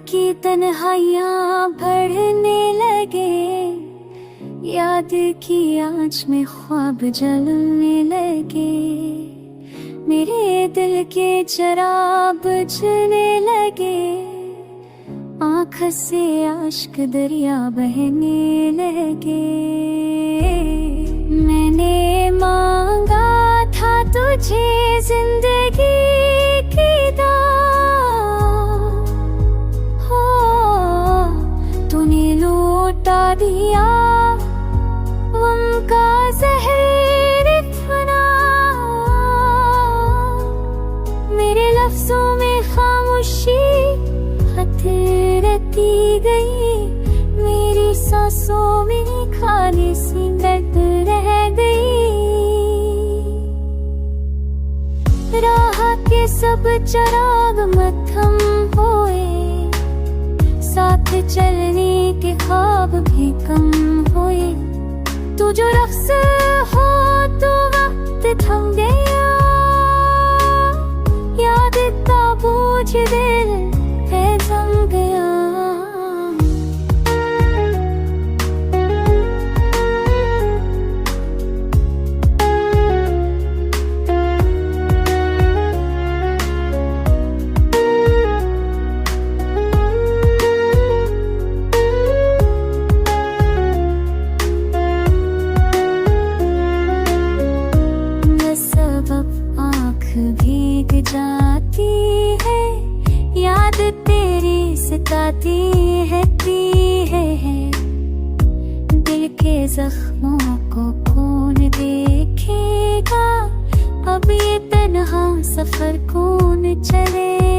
की तन्हाइयाँ बढ़ने लगे, याद की आँच में ख्वाब जलने लगे, मेरे दिल के चिराग बुझने लगे, आँख से आश्क दरिया बहने लगे। मैंने मांगा था तुझे जिंदगी की दात, हो तूने लौटा दिया गम का ज़हर फना। मेरे लफ्जों में खामोशी रती गई, मेरी सांसों में खाली सी दर्द रह गई। राह के सब चिराग मत्थम हुए, साथ चलने के ख्वाब भी कम हुए। तू जो रफ्स हो तो वक्त थम गया, याद का बोझ दिल पे जम गया। भीग जाती है, याद तेरी सताती है, दिल के जख्मों को कौन देखेगा, अब ये तन्हा सफर कौन चले।